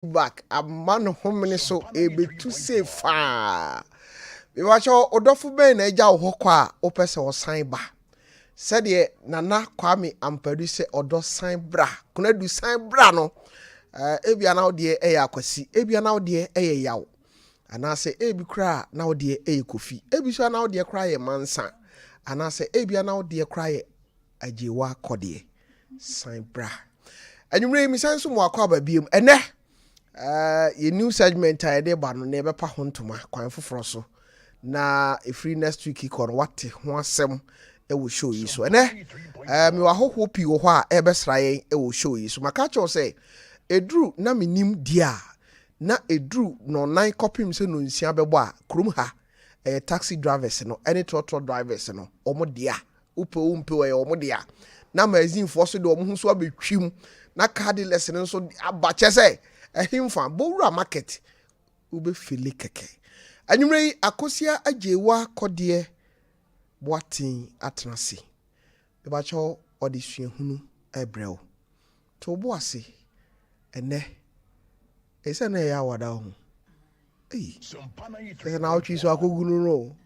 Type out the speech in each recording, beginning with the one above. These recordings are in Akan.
back a man home so able to say far. We watch all Odofo Ben Eja Hokwa opesa or sign ba. Said ye Nana Kwame Ampadu se odo sign bra. Kuna do sign bra no. Ebia now dear eya kwasi. Ebia now dear eya yaw. And I say ebi cry now dear e kofi. Ebi so now dear cry mansa. And I say ebia now dear cry ajewa kodie. Sign bra. And you may sense some more kwaba bium. Ene your new segment I de ba no na ebe pa hontoma kwan foforo so na free next week ikon what ho asem e wo show yi so ene me wa hoho pi wo ho a ebe sraye e wo show yi so maka cho say edru na menim dia na edru no nine kopim se no nsia bebo a krum ha taxi drivers no any trotro drivers no omo dia upe we omo dia na magazine for so de omo hu so abetwim na card lesson so abache say ehimfa bowura market ube fili keke anwumre akosia ajewa kodie boatin atnase be ba cho odi suahunu ebrel to boase ene ese na ya wada ho Sompa na otwi so akogunu no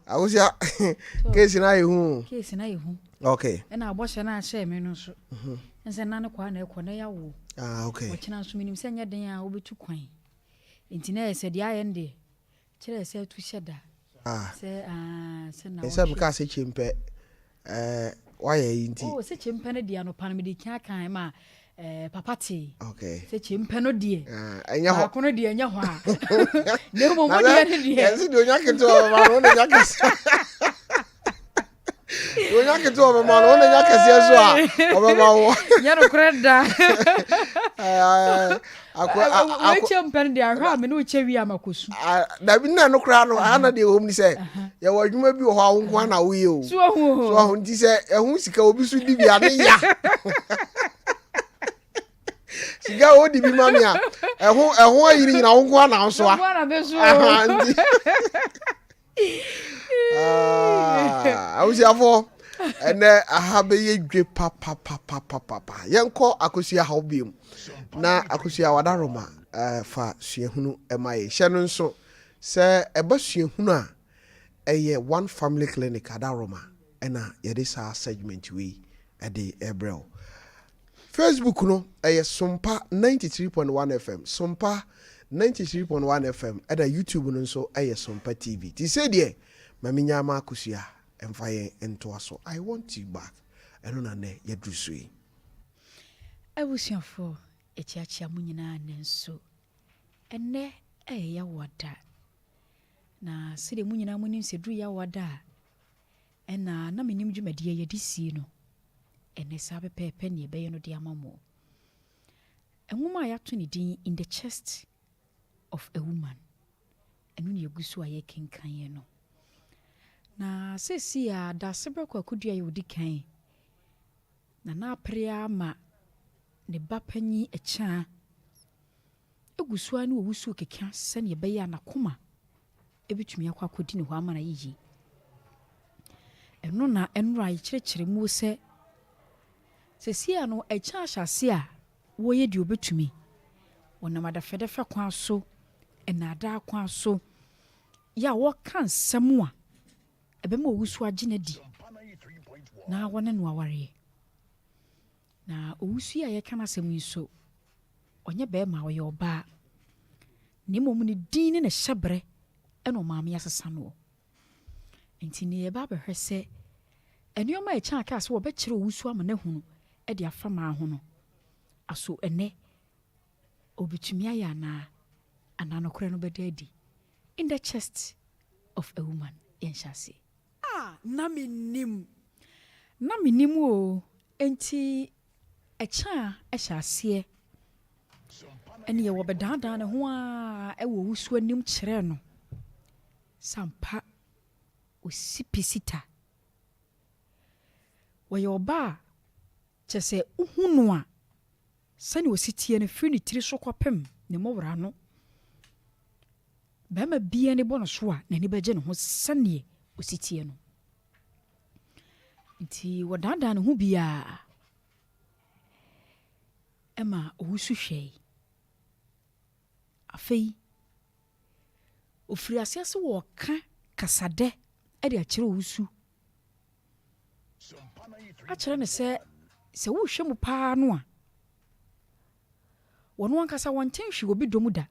akosia case na yehu okay na aboshe na ahye me no so nse na ne kwa na ekọ na yawo okay wachina so minim se nya den a obetu kwan entina ese dia yende kire se tu sheda se na ese buka se chimpe why yinti se chimpe ne dia no pan me de kya kan ma papati okay se chimpe no die enya ho kono die enya ho a ne mo mo die ne die ese do nya keto ma no nya kese Onya keto o ma no nya kese so a o ma wo nya no kreda akwa chimpe ne dia ha me no chewi amakosu da bi na no kra no ana de hom ni se ye wo adwuma bi ho a wonko na wo ye o so ho nti se ehun sika obi su di bia ne ya siga odi bi mami a ehun ayiri nyina wonko na so a awusiafo ene ahabe ye dwe papa yenko akosia ha obiem na akosia wadaroma fa suahunu emaye hye no nso se eba suahunu a eye one family clinic adaroma ena yede sa segment we ede ebrel Facebook no eye Sompa 93.1 FM Sompa 93.1 FM eda YouTube no nso eye Sompa TV ti se de maminya ma akosia emfaye ento aso I want you back eno na ne yedrusui abusiafo echiachia munyina nenso enne ya wada na sede munyina munim sedru ya wada ena na menim dwumadie yedisi no enne sabe pepe ne beye no de amamo enwuma ya to ne din in the chest of a woman enu ne yegusu aye kenkan ye no na sesi ya da sebra kwa kudua yodi kan na prea ma ne bapanyi echa egusu ani owusu keka se ne be ya nakoma ebitumi akwa kodi ne ho amana yiyi eno na enra yikyekere mu se sesi ya no echa ahyase a wo ye di obetumi wonamada fedefe kwa so enada kwa so ya wo kan samu a ebema owusu agina di na wona no aware na owusu ya kana semu so onye be ma wo ye oba ni mom ni din ne hyebre eno maame asesa no enti ne ye ba behwese enioma e kya aka so wo be kire owusu ama na hunu e de afama ho no aso ene obitumi aya na anano kore no bedadi in the chest of a woman yenshase na menim o enti echa ehase ene ye wo bedada ne ho a e wo wusu anim kire no sampa osipisita wo ye oba chese uhunu a sani ositie ne firi ne tiri so kwapem ne mowra no bema bia ne bono so a na ni beje ne ho sane ositie no nti wodada ne ho bia ema owusu hwei afei ofiri asiase wo ka kasade e de akire wusu akire ne se wo hwe mu paa no a wono ankasa wonten hwe obi domu da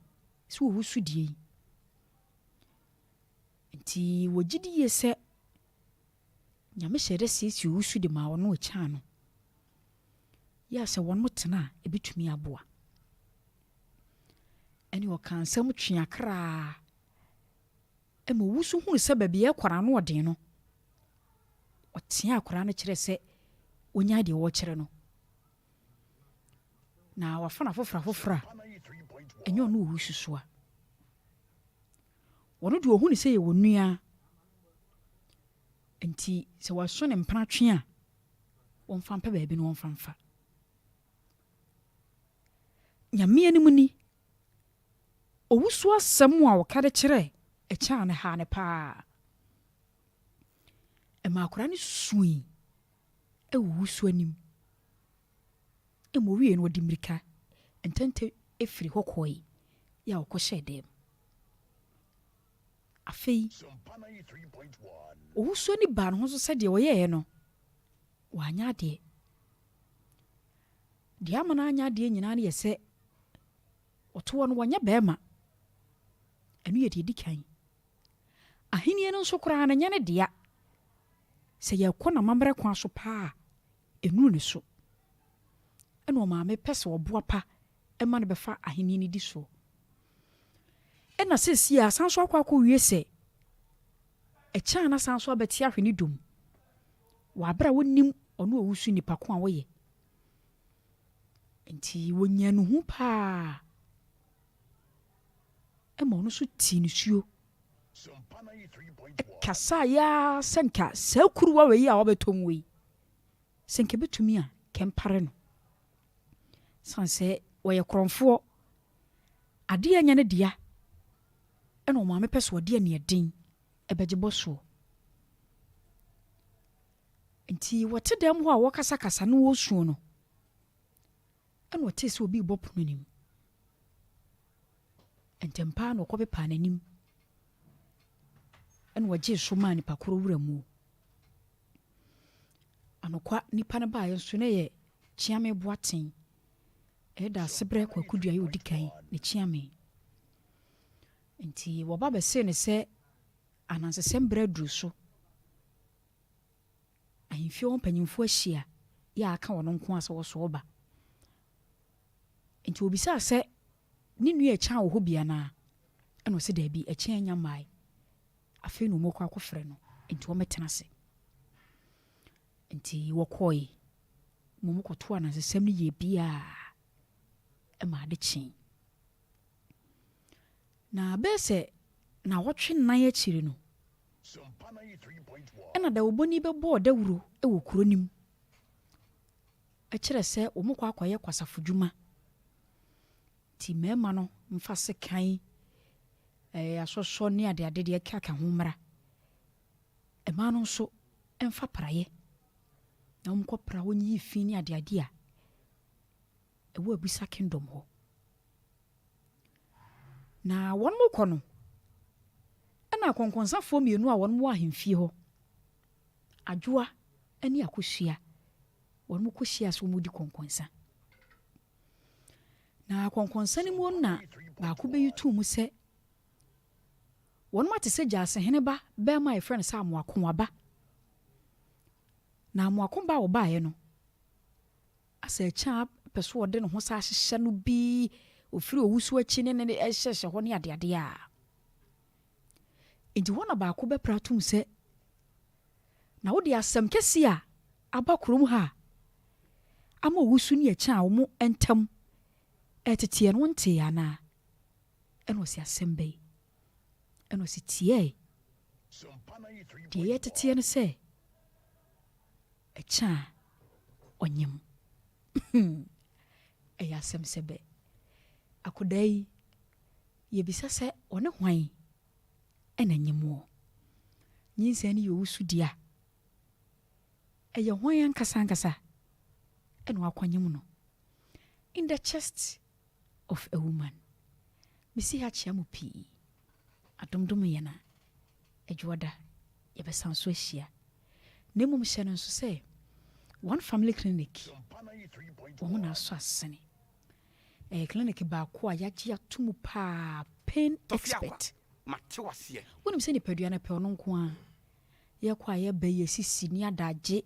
se wo wusu die nti wogidi ye se nyame hyede siesie wusu de ma wono acha no ya se wono tena ebetumi aboa eni o kansam twia kra e mo wusu hunu se ba bia kwara no odin no o tia kwara no kire se onya de wo kire no na wafana fofra enyo no wusu so a wono de ohunu se ye wonua enti se waso ne mpana twe a wonfa mpa baabi no wonfa mfa nyame anim ni owusu asem a wokade kire e kya ne ha ne pa e makora ne sui e wusu anim e mo wie no dimirika entente efiri hokoi ya okoshe dem afei owusu ni ba no ho so se de woye no wanya de dia mana anya de nyina ne yese oto no wanya bema enu ye de dikan ahini no so kura na nyane dia se ye kɔ na mamre kwa so pa enu ne so eno ma me pese oboa pa e ma ne befa ahini ni di so ena sesi a sanso akwa wie se e kya na sanso abeti ahwe dum wa bra wonim ono owusu nipa ko a woye enti wonya no hu pa e ma ono so ti ne suo kasa ya senka sakuruwa we ya obetom we senka betumi a kempare no sanse woye kronfo ade anya ne dia ena o ma me pese ode ne edin ebeje boso enti wote dem ho a wokasa kasa no wo suo no ena wote se obi bopono nim entempa no kobe pa nanim ena waje so ma nipa koro wura mu anokwa nipa ne ba yenso ne ye chiame boaten eda sebre kwa kudua ye odikan ne chiame enti wo baba se ne se ananse sembre duru so ahimfie won panyimfo ahia ya aka wono nko ase wo so oba enti obisa se ni nua echa wo ho bia na eno se da bi echa anya mai afi no mokwa akofre no enti wo metena se enti wo koi momokoto ananse sem ni ye bia e ma de chin na bese na wotwe nan ya chiri no ena da oboni bebo dawuro e wo kuronim e kire se omokwa akwaye kwasafodwuma ti mema no mfa se kan asoso ne ade de kaka ho mra e ma no so emfa praye na omkọ pra wonyi fi ni ade a e wo abisa kingdom ho na won mo kọ no na konkonsafo mienu a won mo ahemfie ho adwoa ani akosua won mo kosia so mo di konkonsa na konkonsa ni mo na ba ko be yutu mu se won mate se jase hene ba be my friend sa mo akon aba na mo akon ba wo ba ye no asa cha peso ode no ho sa hyehye no bi ofiri owusu achi ne ne hyehye ho ne ade a enti wona ba ko be pratum se na wo de asem kesi a aba krom ha ama owusu ne achi a wo mo entam etete no nte ya na eno si asem be eno si tie de yetete no se echa onyem eya asem sebe akodai ye bisa se one hwan ena nyemo nyinsa ni yowusu dia eye hwan ankasa eno akwanyem no in the chest of a woman misi ha chia mu pi adomdom ye na adwoda ye besan so ahia nemu mhye no nso se one family clinic wo na so asene clinic ba ko a yagye atumu pa pain expert wonim se ni padua na pe ono nko a ye kwa ye ba ye sisi ni adagye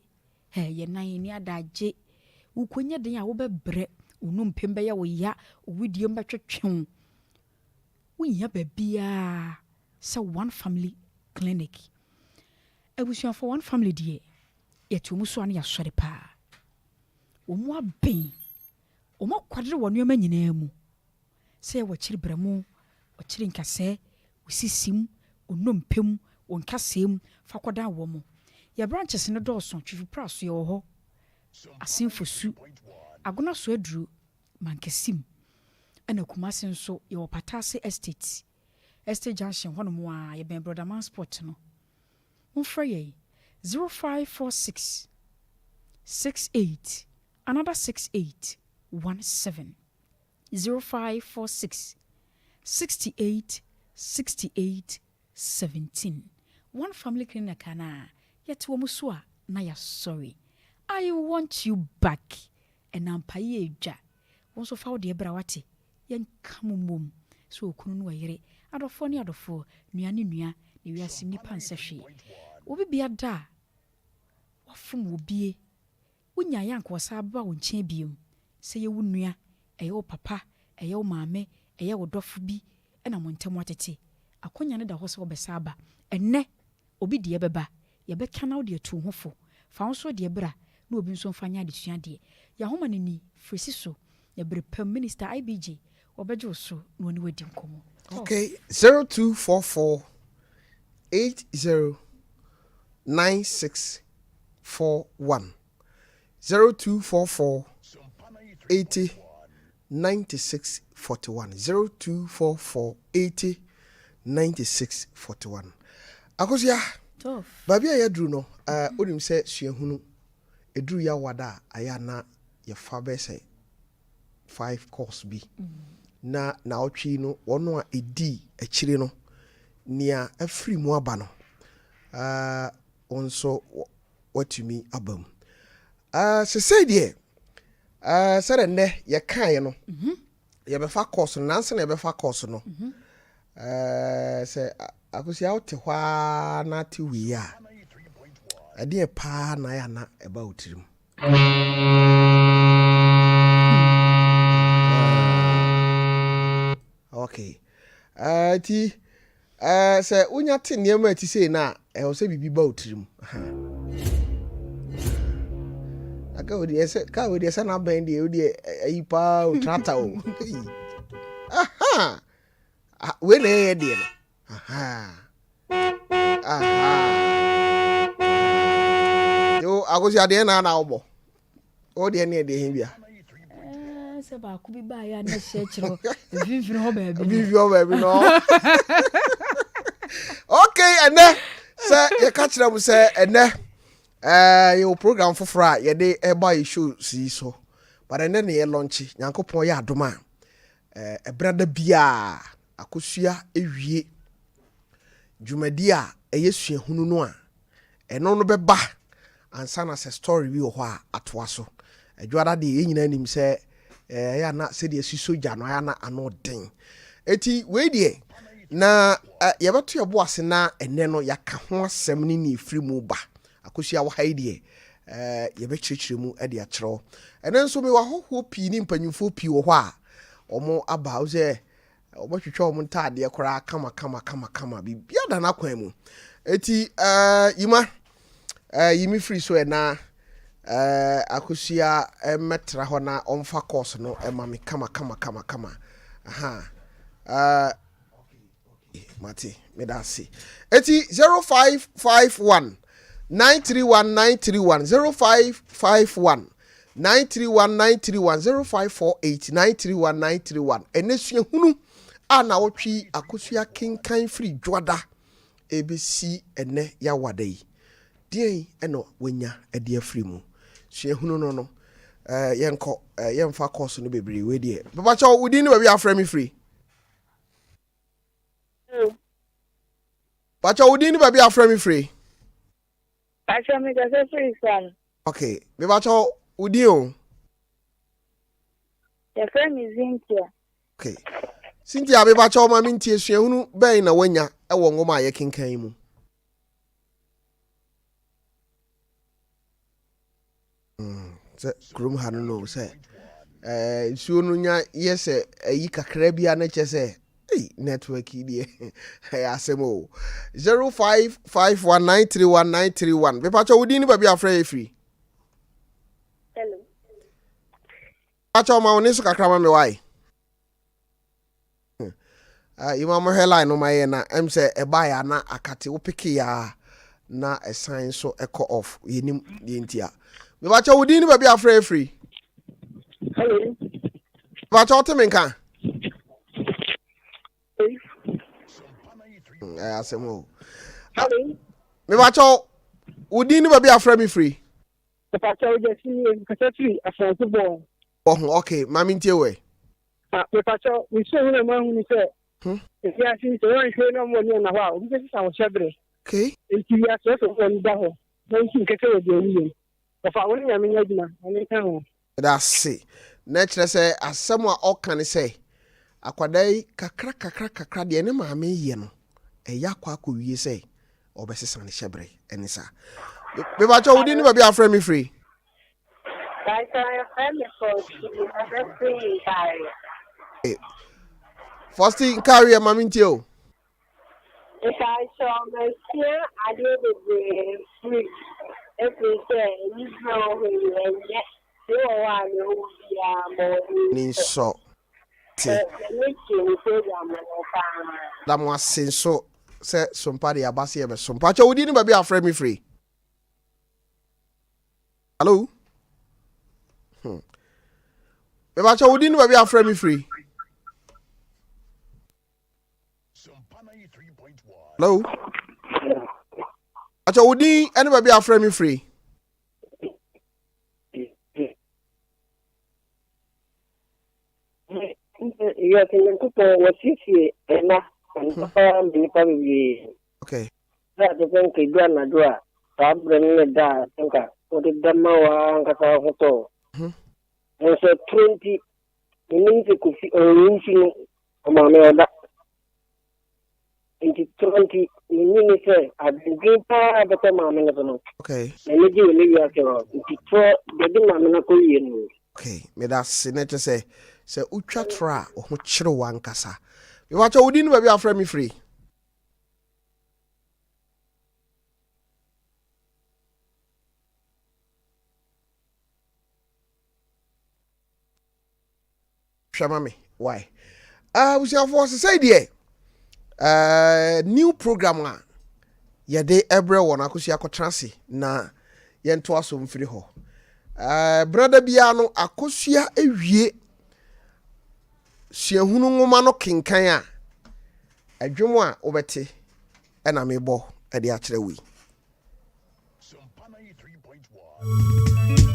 ye nan ni adagye ukonya den a wo bebre onum pembe ya wo ya owidie mbetwetwe wonya ba bia se one family clinic ebusuan for one family die yetu muso an ya sori pa omo aben omo kwadre wonu ma nyina mu se wo kiri bremu o kiri nkase osisim onum pem won kasem fakoda wo mu ya branches ne dɔɔso twifu praso ye wo ho asenfosu agona so aduru mankesim ana kumase nso ye wo patase estate junction hono mo a ye ben brother man sport no mfra ye 0546 68 another 6817 0546 68 68 17 one family clinic kana yet wo muso a na ya sorry I want you back and ampaye edwa won so fa wo de bra wate yen kamumum so okunu no yere adofo ne adofo nuane nua ne wiase nipa nsehwe obi bia da wafum obie wonya yank wasa ba wo nche biem se ye wo nua eye wo papa eye wo maame eye wo dofo bi na mo ntem watete akonya ne da ho se wo besaba enne obi de beba ye be kana wo de tu hofo fa wo so de bra na obi nso mfanya de sua de ya homa ne ni frisi so ye bre pem minister IBJ obeje so no ni wadi nkomo. Okay, 0244 809641 0244 809641 0244 809641 akosia Tof babia ya duru no onim se suahunu eduru ya wada aya na ye fa be se 5 course bi na otwi no wono a edi akire no nia afri mu aba no onso watumi abam se say de sere ne ye kan no ye be fa course no nanse na ye be fa course no se akosia wote hwa na te wi a ade pa na ya na eba otirim okay ti se unya te niam ati sei na o se bibi ba otirim aka odi ese ka odi ese na ban de odi ayi pa o trata o aha we na ye de no aha yo agosi ade na obo o de ne de hin bia se ba ku bi ba ya na shechiro vivre ho ba bi no okay ene se ye ka kire mu se ene your program fofora ye de e ba show si so but ene ne ye launch nyankopon ye adoma brada bia akosua ewie dwumadi a eye suahunu no a eno no beba ansa na se story bi ho a atoa so adwada de ye nyina nim se ya na se de si soja no ya na ano den eti we de na ye beto ye bo ase na ene no yaka ho asem ni efiri mu ba akosua wo hai de ye be kirikire mu e de akero ene nso me wa hoho pi ni mpanyimfo pi wo ho a omo aba wo se omo twetwe omo ntade kora kama bibia da na kwan mu eti yima yimi free so na akosua metra ho na omfa course no emami kama aha mati medasi eti 0551 931931 0551 931931 0548 931931 enesua hunu ana wotwi akosua kinkan free dwada ebesi ene ya wadai die eno wenya ade afri mu sua hunu no yenko yemfa course no bebre we die baba cha wudi ni ba bi afra mi free Pacha udini baby afra me free. Pacha me the free son. Okay, me pacha udin. The friend is Cynthia. Okay. Cynthia me pacha o ma me ntie suahunu ben na wanya e wo ngoma ye kenkan mu. Se krum ha no se nsuo no nya yese ayi kakra bia na che se network yi asemo 0551931931 be pacha udini baby afra e free. Hello. Pacha ma woni so kakra ma me why. Ima mo headline no my na em say e buy na akate wo pick ya na a sign so echo off yenim de ntia. Me bacha udini baby afra e free. Hello. Bacha otemenka. Asemo. Hello. Me bacha udini baby afra me free. The Pacha just see free as a football. Oh okay, mami ntie we. The Pacha we saw him who said, if you are seeing the one who no money on the wall, this is our shabre. Okay. If you are so on the don't you get over the union. If I want to mean, That's it. Nature say asemo a okan say akwadai kakra de ne maame ye no eya kwa akɔwie say obesesa ne hyebre enisa me ba cha wodi ni ba bia afra me free Pacha I'm for free first in career mami ntie o if I saw my fear, I did it free. Every day, you know, you are more. ni so te da mo asenso se sompa de abase e be sompa cha wodi ni ba bia afra me free hello me ba cha wodi ni ba bia afra me free hello acha wodi ene ba bia afra me free You are thinking what you see, and not okay that the thing can do another. I'm bringing that. Think what the Dama and Casahoto. And so 20 means you could see a roofing among that. Into 20 means I've been giving power at the mamma. okay And you give me your care. Into 4 the mamma. okay me da senator say utwa tra o ho kire wankasa me wacha wodi ni ba bia afra me free hwama me why we shall force say there new program a ye de ebre won akosi akotrase na ye nto aso mfiri ho brother bia no akosua ewie suahunu ngoma no kenkan a adwemo a wobete na mebo e de akere wi Sompa 93.1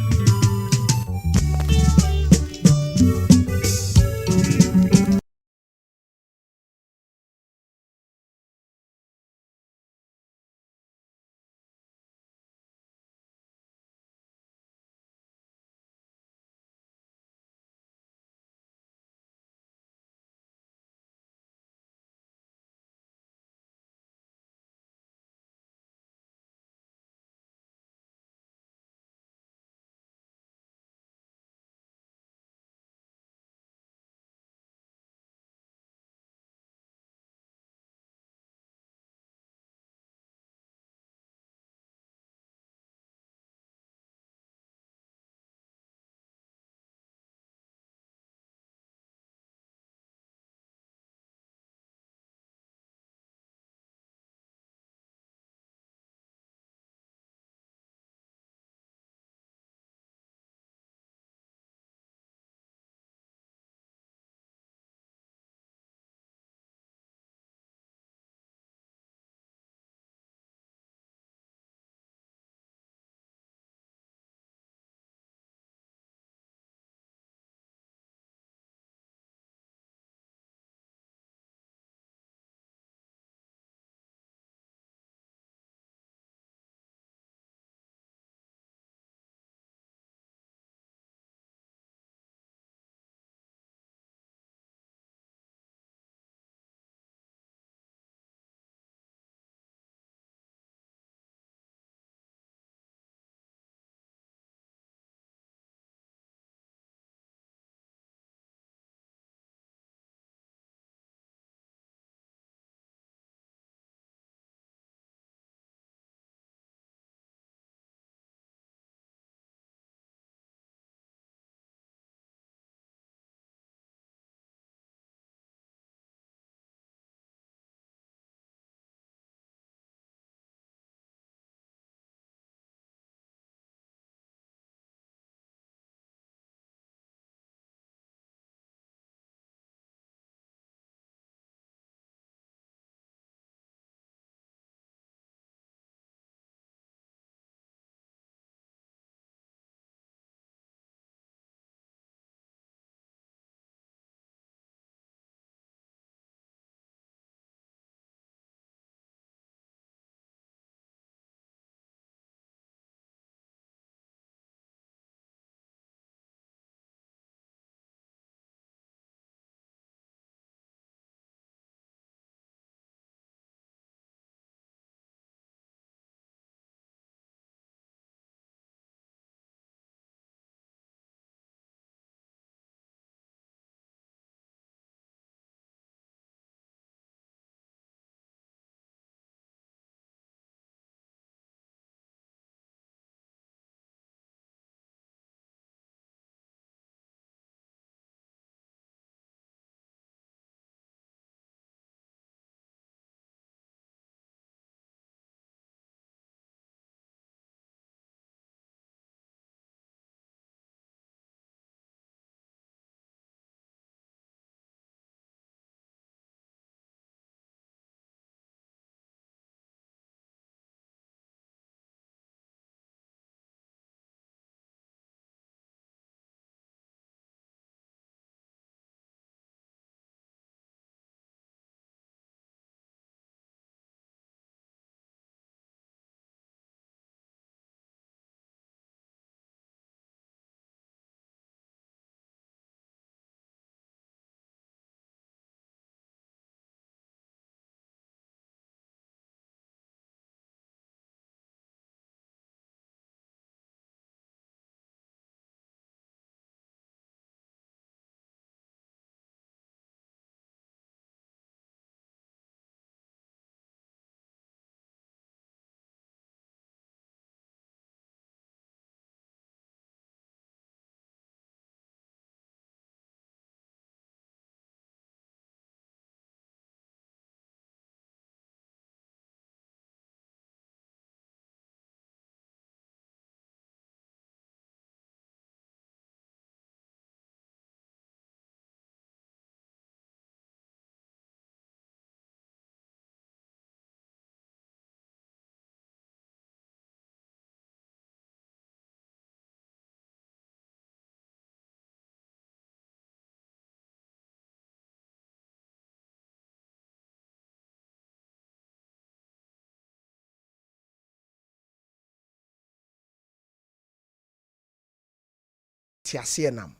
tiase nam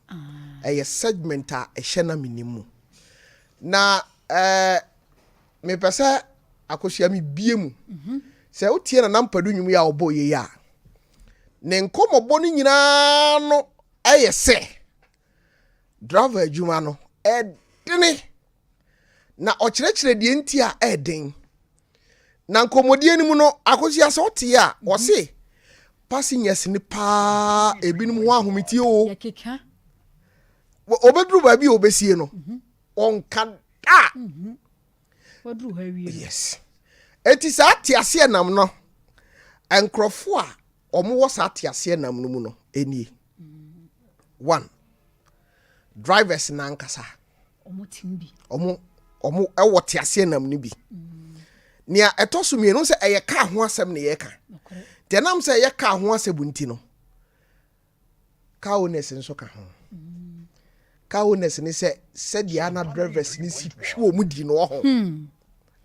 ɛyɛ segment a ɛhyɛ na minimu na me pese akosia me bie mu sɛ wotie na nampadu nwum ya obɔ ye ya ne nkomɔbɔ no nyinaa no ɛyɛ sɛ driver adwuma no ɛdene na ɔkyerɛkyerɛ deɛ nti a ɛden na nkomɔdie no mu no akosia sɛ wotie a wɔse passengers ni pa ebinom ho ahometi o yakeka obedru ba bi obesie no onka da wadru ha wie yes eti sa tiase nam no enkrofo a omo wo sa tiase nam no mu no enie one drivers na nkasa omo timbi omo ewo tiase nam no bi nia etoso mienu se eye ka ho asem ne ye ka tenam se ye ka ho asebunti no ka ones nso ka ho ka ones ni se dia na drivers ni si twa mu di no ho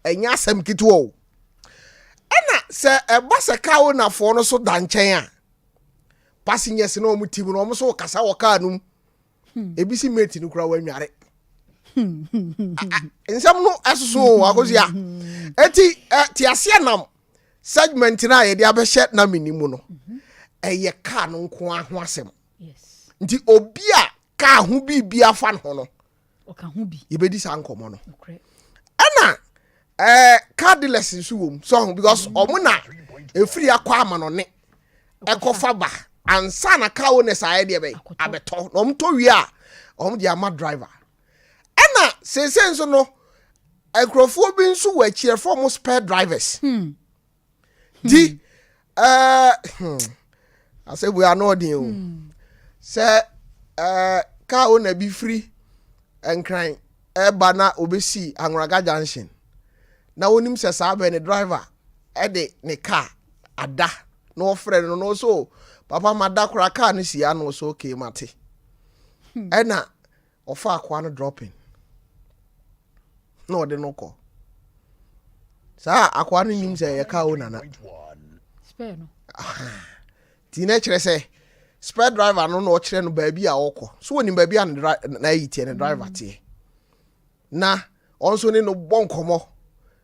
enya asem kito o ana se eba se ka ona fo no so da nchen a passengers no mu tim no so kasa wo ka num ebisi mate ni kura wanware nsam no asoso akosia eti tiase nam segment na ye dia be hye na minimu no eye ka no nko aho asem yes nti obi a ka ho bibia fa no no o ka ho bi ye bedi sa nkomo no okay ana car dealers nso wom so because omuna efiri akwa ama no ne ekofa ba ansa na ka owners aye de be abeto no mto wi a di ama driver ana sense nso no ekrofo bi nso wa chire for spare drivers di I say we are not in say ka owner bi free enkran eba na obesi Anwraga junction na wonim se sa be ne driver e de ne car ada no friend no so papa mada kura car no si ano so okay mate e na ofa akwa no dropping no de no ko sa akwa no nim se ye car owner na spare no ti na kire se spare driver no kire no ba bi a okọ so wonim ba bi a na yiti ne driver tie na onso ni no bonkomo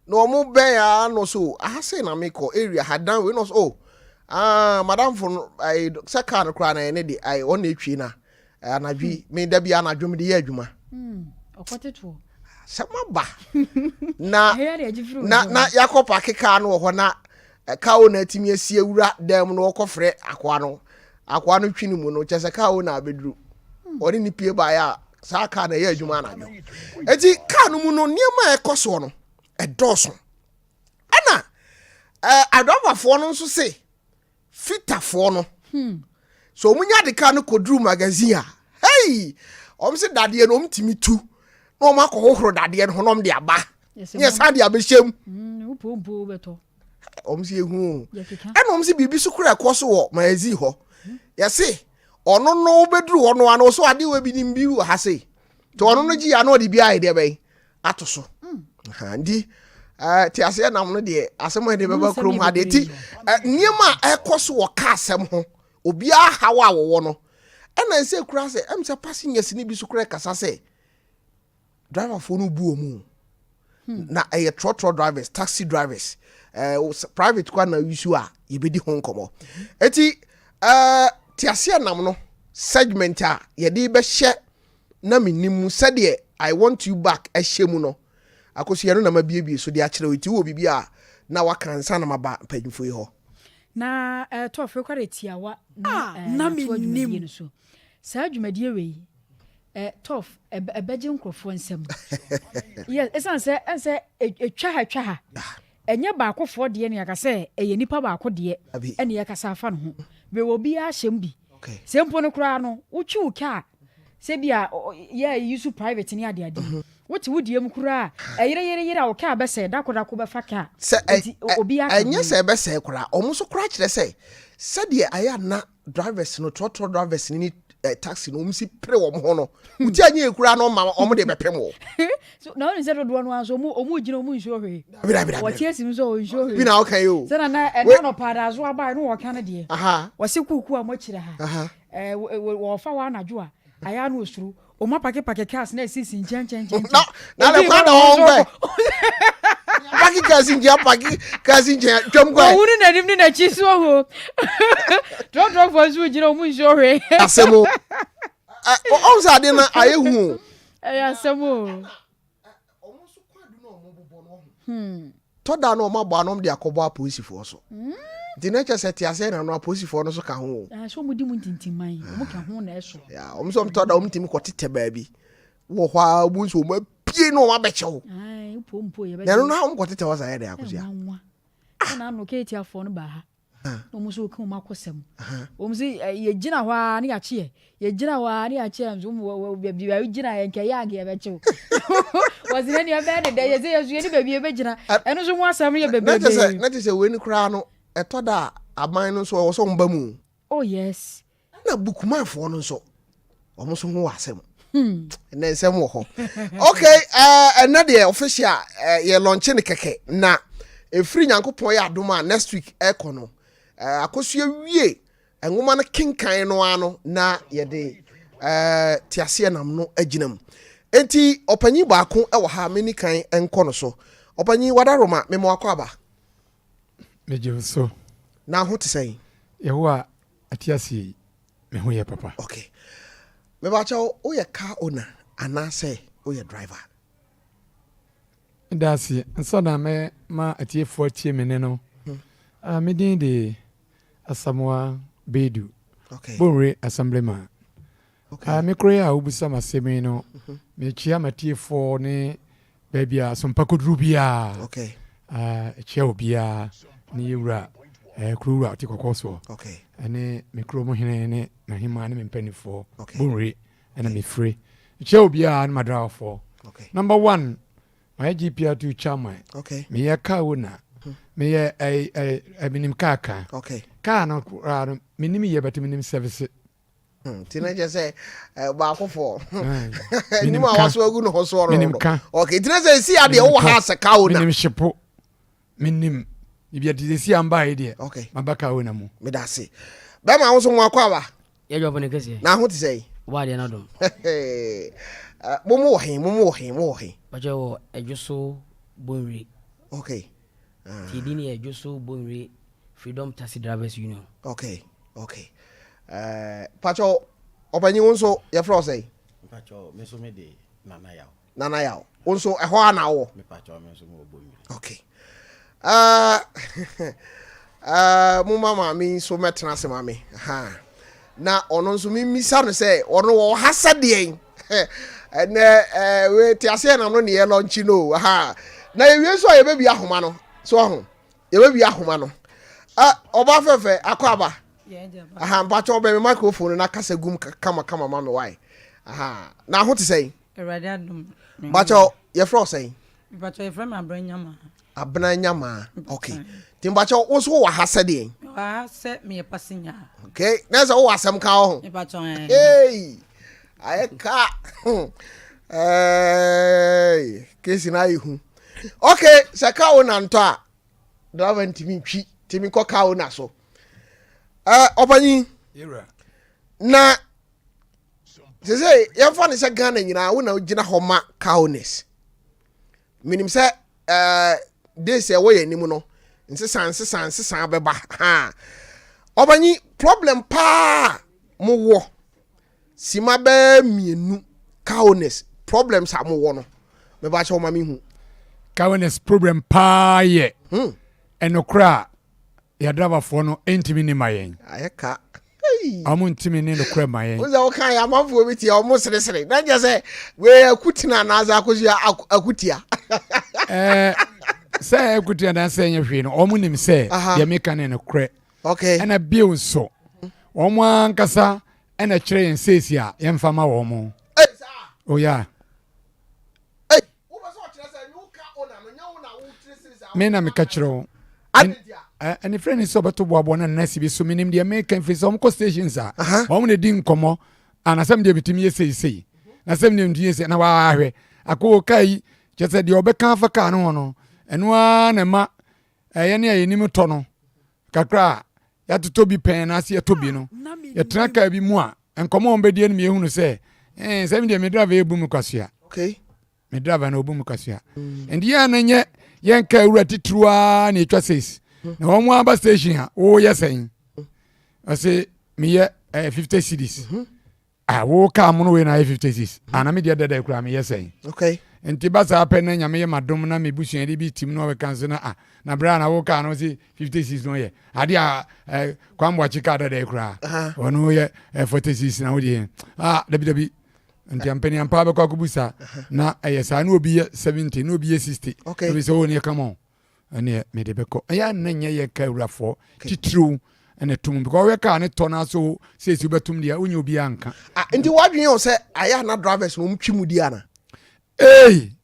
no omo ben ya no so ahase na meko area hadan we no so madam for I second kra na ne di I on etwi na anadwi me da bi anadwo me de ya adwuma okoteto sama ba na yakopa keka no ho na ka o na timi asie wura dem no okofre akwa no twini mu no chese ka o na abedru ori ni pie ba ya sa ka na ya adwuma anadwo eti ka no mu no niema ekoso no edoso ana adobafo no nso se fitafo no so munya de ka no kodru magazine a hey se dade no mtimi tu no makohohoro dade no honom de aba ye sa de abehiem upompo beto se ehu ana se bibi so kura ekoso wo magazine ho ye se ono no obedru ono ano so ade we bi nimbi wo ha se to ono no gi ya no de bi aye de be atoso ndi ti ase nam no de asem de beba krom ha de ti niema ekoso wo ka asem ho obi a hawa wo no ena se kura se em se passengers ni bi so kura kasa se driver for no bu omu na trotro drivers taxi drivers private kwa na use a yebedi ho nkomo eti ti ase nam no segment a ye de be hye na menimu se de I want you back ehyemu no akoso yero na mabiebie so de akere weti wo bibia na wakansa na maba panyimfo yi ho na Tofiakwa retiawa na menim so sa dwumadie we Tof ebeje nkrofo nsem yes esanse etwa ha enye baakofo de ne yakase eye nipa baako de ene yakasa afa no ho we obi a hyem bi sempo no kura no utwi uka se bia ye use private ni ade woti wodie mu kura yere a oka abese dakodako be faka obi aka enye se bese kura omuso kura kire se de aya na drivers no trotro drivers ni taxi no umsi pre wo ho no uti anya ekura no ma omo de bepem wo so na oni se do no anso omu gina omu nso hwe bira wati esi nso nso hwe bi na okay o se na no pada zo aba no wo ka ne de aha wase kuku a mo kire ha wo fa wa anadwo a aya no osuru o ma pake cars na sisi nchen na le kwa da on be pake cars nchen twam kwa o wuru na nim ni na chi so ho drop for so jira o mu nso hwe asemo o sa de na ayehu asemo omuso kwadu na omobobo no toda na omabo anom de akobo aposifo so di na che set ase na no aposifo no so ka ho so mu di mu tintimai o ka ho na eso ya omso toda omtimi kwotete baabi wo hwa bu nso ma pie no ma bechewo ai pompo ye be na no na kwotete wasa ye de akosia na no ke ti afo no ba ha omuso ka o makosem omuso ye gina hwa na ya che ye gina hwa na ya che nso bi gina ye nke ya ga ye bechewo wazina ni abede de ye ze yesu ye ni baabi ye be gina eno so mu asam ye bebe na te se we ni kra no etoda aban no so wo so mba mu oh yes na bukumafo no so omo so ho asem na nsem wo ho okay na de official ye launch ne keke na efiri nyankopon ya adom a next week ekono akosua wie enwoma no kenkan no ano na ye de tiase nam no aginam enti opanyi baako e wo ha meni kan enko no so opanyi wadaroma memo akwaba meje so na ho te sei yewa atiasi me ho ye papa okay me ba cha o ye car owner ana say o ye driver ndasi nso na me ma atiefo tie me ne no me din de Asamoah Bedu okay Bonre assemblyman okay me kroya obusa masemi no me chia matiefo ne babia Sompa kodru bia okay chia obia ni yura krura ati kokoso okay ane me kro mo hene ne na hima ne me mpanifo okay Bonre ena me free chia obia na madrafo okay number 1 my GPR to chama okay me ya kauna me ya Menim kaka okay ka na Menim ye but Menim service teenager say ba akofo ni ma waso agu no hoso ro okay teenager si ade wo ha se ka ona Menim shipo Menim ibia de si amba ide okay mabaka ona mu me da se ba ma wo so nwa kwa ba ye jobo ne kese na ho te sei wa de na do momo wo he bajo ejuso bonre okay ti ni ejuso bonre Freedom Taxi Drivers Union okay pacho opanyi wonso ye fro sei pacho me so me de nana yawo wonso eho ana wo me pacho me so mo bonre okay mu mama mi so metena se mame na ono nso mi misa no se ono wo hasade na we ti ase na no ne ye launch no na ewie so ye bebi ahoma no so ho ye bebi ahoma no oba fefe akwaba mpacho be microphone na kasa gum kama mama why na ho te sei erade adum bacho ye fro sei bacho ye fro me abranyama okay timbacho wo so wo hasade wa se me pasinya okay na so wo asem ka ho bacho hey ayeka kesi na ihu okay se ka wo na nto a driver ntimi twi timi ko ka wo na so opanyi yera na say yamfa ne se Ghana nyina wo na gina ho ma cowness Menim se this e wo ye nimu no nsesan beba opanyi problem pa mo wo sima be mienu cowness problems am wo no me ba che o ma mi hu cowness problem pa ye enokra ya driver fo no entimi ni mayen ayeka amu ntimi ni no kra mayen wo za wo kan ya manfo bi ti o mo sere na je se we akutina na za akosia akutia say akutia na say nyehwe no omu nim say ya meka ne no kra okay ana bio so omu ankasa ana kire yen sesi a yemfa ma wo mu oh yeah wo ba so kire say you ka ona no nya wo na wo kire sesi me na meka kire any friend is over to boabo na nasi bi so Menim de make fi some stations a omu ne din komo anasem de bitimi yesei na sem ne ndie se na wa ahwe akọ kai chese de obeka afa ka no no eno a na ma ye ne ayenim to no kakra ya to bi pen na se to bi no ya tena ka bi mu a enkomo on be die no me ehunu se se me de me driver ebu mu kwasua okay me driver na obu mu kwasua and ya na nye yen ka ewura titrua na etwa says na wo mu aba station ha wo yesen I say me ye 50 cedis wo ka mo no we na 50 cedis ana me de dada kura me yesen okay enti ba sa pe na nyame ye madom na me busua de bi tim no we kan so na bra na wo ka no si 56 no ye ade a kwambo chika dada kura ono ye 46 na wo de dabi nti ampeni ampa be kwa kubusa na sa na obi ye 70 na obi ye 60 okay we so ne come on ene me de be ko ya na nya ye ka urafo titru ene tum because we ka ne to na so se si betum dia onye obi anka nti wadwen o se aya na drivers no mtwimudi ana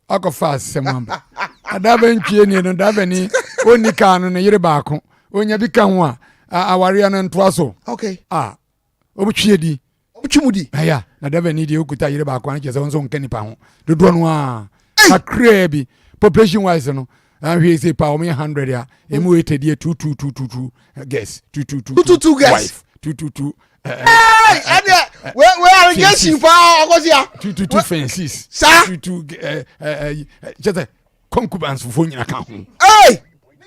ako fast semamba adabe ntwie ni no dabe ni oni ka no ne yire baako onya bi ka ho a aware no ntoa so okay obutwie di obutwimudi aya na dabe ni di okuta yire baako an chese wonso nkani pa ho dodo no akra bi population wise no we say pa o 100 ya emu etedie 2222 guess 222 guess 222 we are guessing for agosia 222 fences 222 just concubines for nyina ka ho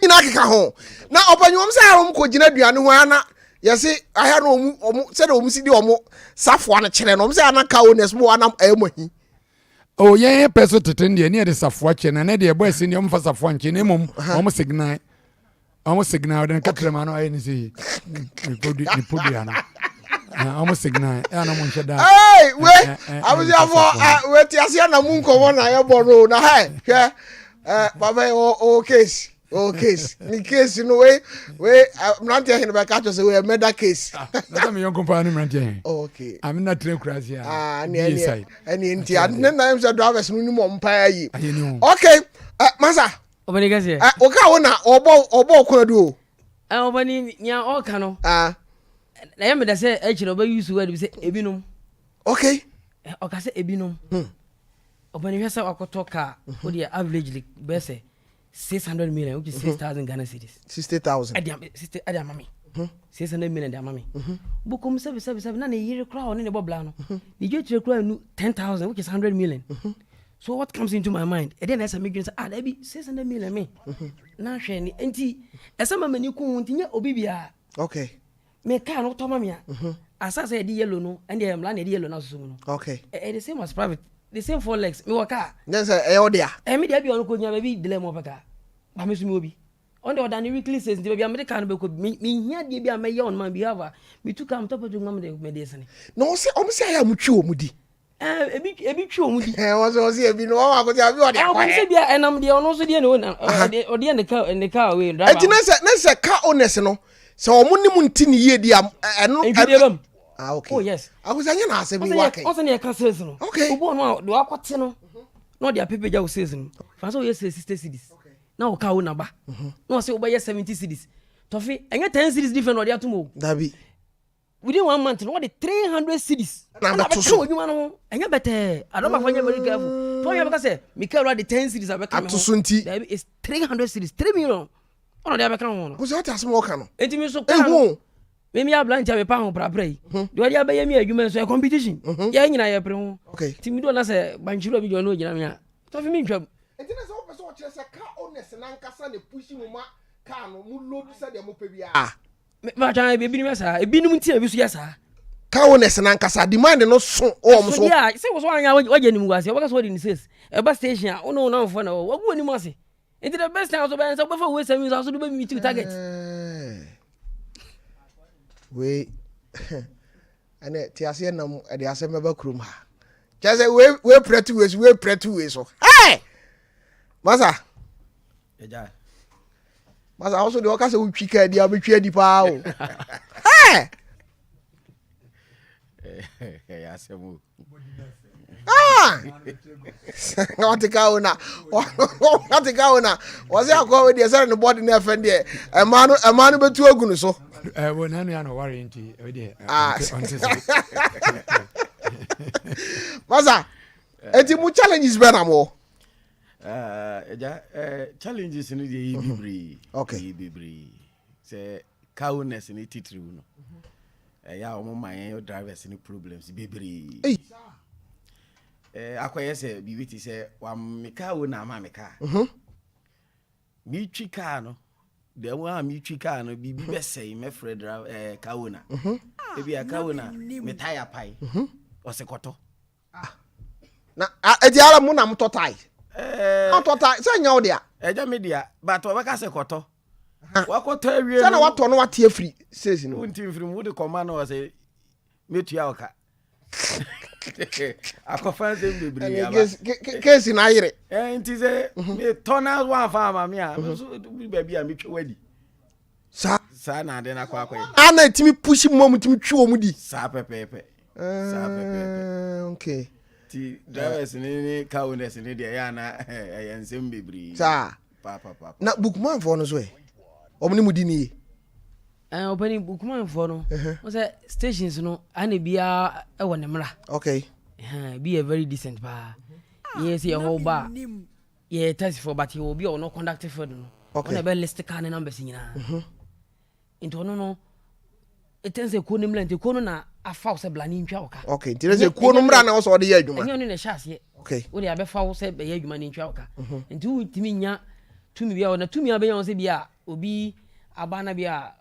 nyina ka ho na opanyom se arom ko gina duane ho ana yesi aya no omu se de omu si di omu safo ana kire no omu se ana ka ones mo ana ayemohi yen peso tetende ne de safo kire na de boy se ne omu fa safo nche ne mom omu signal de katrema no ayi ni si ni podi ana almost signal na mo nche da we abuzi afọ we ti asia na mu nkomo na ye boro na hwe baba case ni case no we mrantia hin be ka to say we murder case na me yon company mrantia okay I'm not train crazy ani nti adne na em say drivers no ni mo mpa yi okay masa obani gase o ka wona obo kwadu obani nya o ka no na yam da say e chiro ba use word say ebinom okay o ka say ebinom obani hwesa akoto ka o dia averagely be say 600 million which is 6,000 Ghana cedis 60,000 adia mami 600 million dia mami bukum sabi na ne yire kra o ne bobla no ni je kra nu 10,000 which is 100 million so what comes into my mind and then as a migrant that be 600 million me na hwe ni enti esama mani ku ntinya obi bia okay me car no to mamia asasa e di yellow no and the mla na di yellow na so no okay the same as private the same four legs me waka then say odia me dia bi on ko nya be dilemma paka ba me so me obi on the ordinary weekly says the be america no be ko me hia die bi a me ye on man behavior me tu kam top to ngam de me de sene no say o me say aya mutwi omudi ebi twi omudi was ebi no wa ko dia bi odia ko se bia enam de ono so de no ode ne ka we driver enti na say car owners no so omunim ntini ye dia eno okay oh yes akusanya na ase bi wake o se ne ka sales no okay obo no do akote no no dia pepeja o sales no fa so yes 60 cedis na o ka wo na ba no se o ba 70 cedis tofi enye 10 cedis different no dia tomo dabi within 1 month no the 300 cedis na ba to odwuma no enye bete adoma fanya very careful to ya beka say Mikel the 10 cedis abeka me atusunti dabi is 300 cedis 3 million ono dia beka no ko se ota asem wo ka no enti mi so ka me ya blancha me pa ho prapra yi do dia be yemi adwuma so competition ya nyina ya pre ho okay ti mi do na se banchiro bi jo no nyina me a to fi mi ntwam enti na se wo person wo kire se ka honest na nkasa na pushi mu ma ka no mu load se de mo pe bia ba tan be bi ni mesa e bi ni mu ti e bi so ya sa ka honest na nkasa demand no so o mo so ya se wo so anya waje ni mu wase wo ka so di ni ses e ba station a ono na mfo na wo gu ni mu ase enti the best time so be so before we say me so do be meet target we ane ti ase na mu e de ase meba krum ha just we pretty we so hey masa eja masa also de okase wo twika dia betwa di pa o hey ya semu Watika una was ya ko we dey say no body na friend there e manu betu ogunu so wo na no no worry nti we dey masa eti mu challenges be na mo eja challenges ni dey bibri okay bibri say cowness ni titiri no ya o mo man drivers ni problems bebre akoye se bibiti se wa meka wo na ma meka mi twi car no de wa mi twi car no bibi be sei me fred kawona ebi akawona me tire pai o se koto na edi ala mu na mto tai totai se nya wo dia eja media but o beka se koto wakoto awie se na wato no wate afiri says no unti mfiri mu de koma na o se metua oka akofan se mbebiri ya ba case na yire nti se me tona one farm me a so baby a metwe wadi sa na de na kwa ana timi push mom timi twi mu di sa pepepe okay ti drivers ni cowness ni de ya na ensem mbebiri sa papa na bookman for no so omni mu di ni opening bookman for no o say stations no ana bia e won nemra okay be a very decent pa yes your whole bar yeah test for but you will be no conductive for no okay on be list car numbers nyina into no it is a kunim lent ko no na afa se blani ntwa oka okay nti se kuo no mra na wo so de ya adwuma enyo ne chance okay wo de abefa wo se be ya adwuma ni ntwa oka nti wo timi nya tumi bia na tumi abenya wo se bia obi abana bia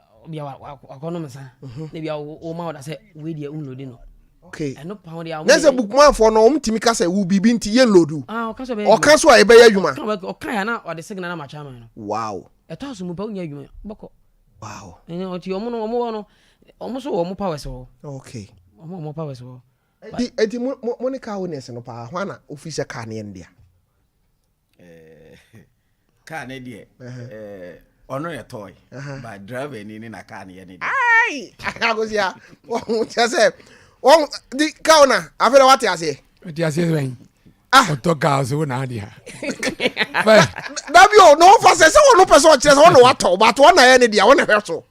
akonomisa ne bia wo ma wo da se we dia unload no okay eno pound ya na se bookman for no timi ka se wo bibi nti ye loadu o ka so e be ya adwuma o kan ya na o de signal na ma chairman no wow eto so mu pa unya adwuma boko wow enyo ti omo no omo so omo powers ho okay omo powers ho edi Monica Witness no pa hwana officer car ne ndia car ne die ono ye toy ba driver ni na car ne ne ai agosia won tese won di kauna afere wate ase ti ase wen to car so na dia Dabio no fa se won no person kire se won wato but won na ye ne dia won na hwe so